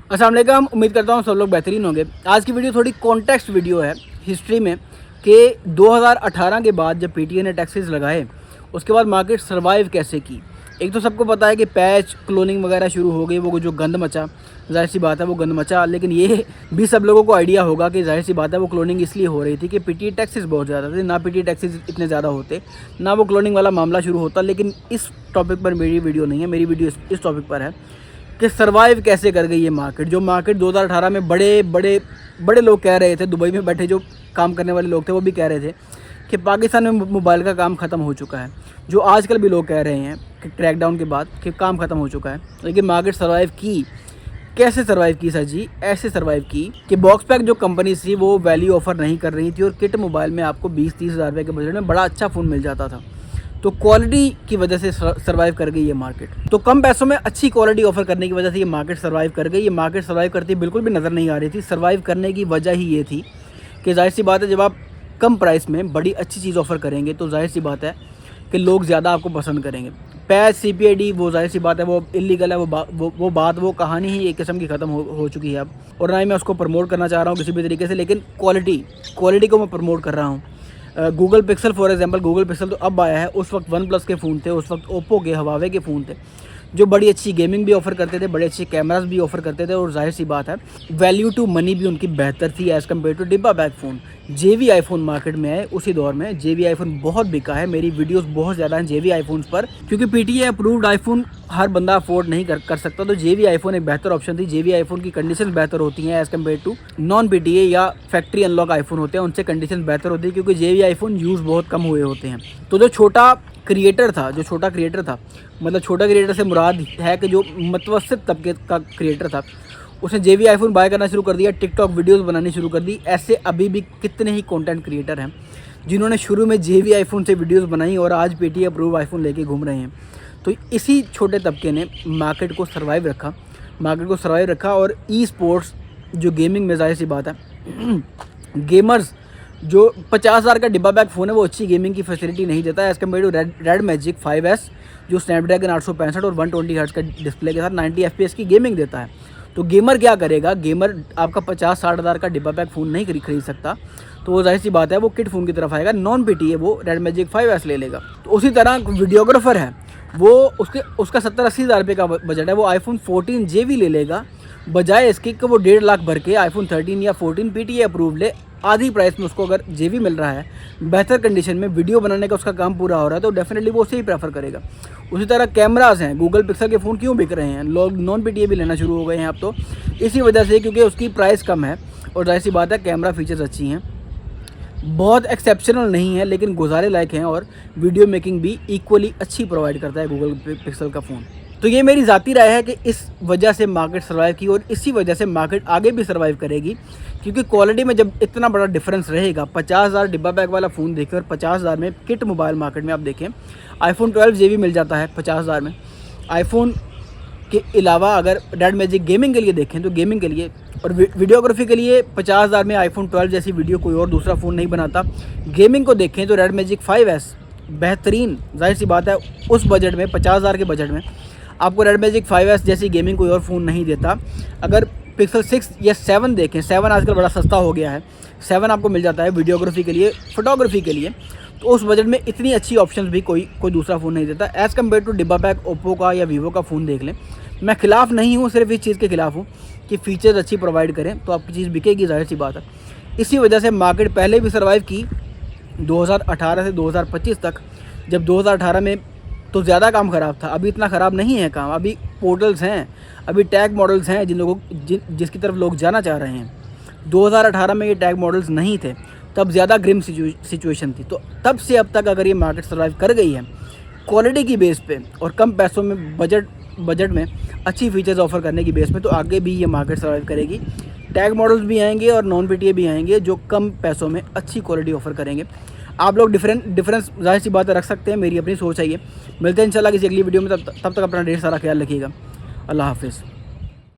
अस्सलाम वालेकुम, उम्मीद करता हूँ सब लोग बेहतरीन होंगे। आज की वीडियो थोड़ी कॉन्टेक्स्ट वीडियो है हिस्ट्री में कि 2018 के बाद जब पीटीए ने टैक्सेस लगाए उसके बाद मार्केट सर्वाइव कैसे की। एक तो सबको पता है कि पैच क्लोनिंग वगैरह शुरू हो गई, वो जो गंद मचा, जाहिर सी बात है वो गंद मचा। लेकिन ये भी सब लोगों को आइडिया होगा कि जाहिर सी बात है वो क्लोनिंग इसलिए हो रही थी कि पीटीए टैक्सेस बहुत ज़्यादा थे, ना पीटीए टैक्सेस इतने ज़्यादा होते, ना वो क्लोनिंग वाला मामला शुरू होता। लेकिन इस टॉपिक पर मेरी वीडियो नहीं है, मेरी वीडियो इस टॉपिक पर है कि सर्वाइव कैसे कर गई ये मार्केट। जो मार्केट 2018 में बड़े लोग कह रहे थे, दुबई में बैठे जो काम करने वाले लोग थे वो भी कह रहे थे कि पाकिस्तान में मोबाइल का काम ख़त्म हो चुका है। जो आजकल भी लोग कह रहे हैं कि क्रैकडाउन के बाद कि काम ख़त्म हो चुका है। लेकिन मार्केट सर्वाइव की, कैसे सर्वाइव की सर जी? ऐसे सर्वाइव की कि बॉक्स पैक जो कंपनी थी वो वैल्यू ऑफ़र नहीं कर रही थी और किट मोबाइल में आपको 20-30 हज़ार रुपये के बजट में बड़ा अच्छा फ़ोन मिल जाता था। तो क्वालिटी की वजह से सर्वाइव कर गई ये मार्केट। तो कम पैसों में अच्छी क्वालिटी ऑफर करने की वजह से ये मार्केट सर्वाइव कर गई। ये मार्केट सर्वाइव करती बिल्कुल भी नज़र नहीं आ रही थी। सर्वाइव करने की वजह ही ये थी कि जाहिर सी बात है जब आप कम प्राइस में बड़ी अच्छी चीज़ ऑफ़र करेंगे तो जाहिर सी बात है कि लोग ज़्यादा आपको पसंद करेंगे। पैच CPID वो जाहिर सी बात है वो इलीगल है, वो कहानी ही एक किस्म की ख़त्म हो चुकी है अब। और ना ही मैं उसको प्रमोट करना चाह रहा हूँ किसी भी तरीके से, लेकिन क्वालिटी को मैं प्रमोट कर रहा हूँ। Google pixel for example, Google pixel तो अब आया है, उस वक्त OnePlus के फ़ोन थे, उस वक्त ओप्पो के, हवावे के फ़ोन थे जो बड़ी अच्छी गेमिंग भी ऑफ़र करते थे, बड़े अच्छे कैमरास भी ऑफ़र करते थे और जाहिर सी बात है वैल्यू टू मनी भी उनकी बेहतर थी एज़ कम्पेयर टू डिब्बा bag phone. JV iPhone market में आए उसी दौर में JV आईफोन बहुत बिका है। मेरी वीडियोस बहुत ज़्यादा हैं JV आईफोन्स पर, क्योंकि PTA अप्रूव्ड आईफोन हर बंदा अफोर्ड नहीं कर सकता। तो JV आईफोन एक बेहतर ऑप्शन थी। JV आईफोन की कंडीशन बेहतर होती हैं as compared to non PTA या फैक्ट्री अनलॉक आईफोन होते हैं, उनसे कंडीशन बेहतर होती है क्योंकि JV आईफोन यूज़ बहुत कम हुए होते हैं। तो जो छोटा क्रिएटर था मतलब छोटा क्रिएटर से मुराद है कि जो मतवसत तबके का क्रिएटर था, उसने JV आईफोन बाय करना शुरू कर दिया, टिकटॉक वीडियोस बनानी शुरू कर दी। ऐसे अभी भी कितने ही कंटेंट क्रिएटर हैं जिन्होंने शुरू में JV आईफोन से वीडियोस बनाई और आज PTA अप्रूव आईफोन लेके घूम रहे हैं। तो इसी छोटे तबके ने मार्केट को सर्वाइव रखा और ई स्पोर्ट्स जो गेमिंग में जाहिर सी बात है गेमर्स जो 50,000 का डिब्बा बैग फ़ोन है वो अच्छी गेमिंग की फैसिलिटी नहीं देता है as compared to red magic 5S जो स्नैपड्रैगन 865 और 120 हर्ट्ज़ का डिस्प्ले के साथ 90 FPS की गेमिंग देता है। तो गेमर क्या करेगा? गेमर आपका 50-60 हज़ार का डिब्बा पैक फ़ोन नहीं खरीद सकता, तो वो जाहिर सी बात है वो किट फ़ोन की तरफ आएगा। नॉन PTA वो रेड मैजिक 5S ले लेगा। तो उसी तरह वीडियोग्राफर है वो उसका 70-80 हज़ार रुपये का बजट है, वो iPhone 14 JV ले लेगा बजाय इसके कि वो 1.5 लाख भर के iPhone 13 या 14 PTA अप्रूव ले। आधी प्राइस में उसको अगर JV मिल रहा है, बेहतर कंडीशन में वीडियो बनाने का उसका काम पूरा हो रहा है, तो डेफिनेटली वो उसे ही प्रेफर करेगा। उसी तरह कैमरास हैं, गूगल पिक्सल के फ़ोन क्यों बिक रहे हैं? लोग नॉन PTA भी लेना शुरू हो गए हैं अब तो इसी वजह से, क्योंकि उसकी प्राइस कम है और जाहिर सी बात है कैमरा फीचर्स अच्छी हैं, बहुत एक्सेप्शनल नहीं है लेकिन गुजारे लायक हैं और वीडियो मेकिंग भी इक्वली अच्छी प्रोवाइड करता है गूगल पिक्सल का फ़ोन। तो ये मेरी ज़ाती राय है कि इस वजह से मार्केट सर्वाइव की और इसी वजह से मार्केट आगे भी सर्वाइव करेगी, क्योंकि क्वालिटी में जब इतना बड़ा डिफरेंस रहेगा, 50,000 डिब्बा बैग वाला फ़ोन देखें और 50,000 में किट मोबाइल मार्केट में आप देखें iPhone 12 JV मिल जाता है 50,000 में। आईफोन के अलावा अगर रेड मैजिक गेमिंग के लिए देखें तो गेमिंग के लिए और वीडियोग्राफी के लिए 50,000 में iPhone 12 जैसी वीडियो कोई और दूसरा फ़ोन नहीं बनाता। गेमिंग को देखें तो रेड मैजिक 5S बेहतरीन, जाहिर सी बात है उस बजट में 50,000 के बजट में आपको रेड मैजिक 5S जैसी गेमिंग कोई और फ़ोन नहीं देता। अगर पिक्सल 6 या 7 देखें, 7 आजकल बड़ा सस्ता हो गया है, 7 आपको मिल जाता है वीडियोग्राफी के लिए, फोटोग्राफी के लिए, तो उस बजट में इतनी अच्छी ऑप्शंस भी कोई दूसरा फ़ोन नहीं देता एज़ कम्पेयर टू डिब्बा पैक ओप्पो का या वीवो का फ़ोन देख लें। मैं ख़िलाफ़ नहीं हूँ, सिर्फ इस चीज़ के ख़िलाफ़ हूँ कि फ़ीचर्स अच्छी प्रोवाइड करें तो आपकी चीज़ बिकेगी, जाहिर सी बात है। इसी वजह से मार्केट पहले भी सर्वाइव की 2018 से 2025 तक, जब 2018 में तो ज़्यादा काम ख़राब था, अभी इतना ख़राब नहीं है काम। अभी पोर्टल्स हैं, अभी टैग मॉडल्स हैं जिसकी तरफ लोग जाना चाह रहे हैं। 2018 में ये टैग मॉडल्स नहीं थे, तब ज़्यादा ग्रिम सिचुएशन थी। तो तब से अब तक अगर ये मार्केट सर्वाइव कर गई है क्वालिटी की बेस पे और कम पैसों में बजट में अच्छी फीचर्स ऑफ़र करने की बेस में, तो आगे भी ये मार्केट सर्वाइव करेगी। टैग मॉडल्स भी आएंगे और नॉन PTA भी आएंगे जो कम पैसों में अच्छी क्वालिटी ऑफ़र करेंगे। आप लोग डिफरेंस जाहिर सी बात रख सकते हैं, मेरी अपनी सोच है ये। मिलते हैं इंशाल्लाह किसी अगली वीडियो में, तब तक अपना ढेर सारा ख्याल रखिएगा। अल्लाह हाफिज़।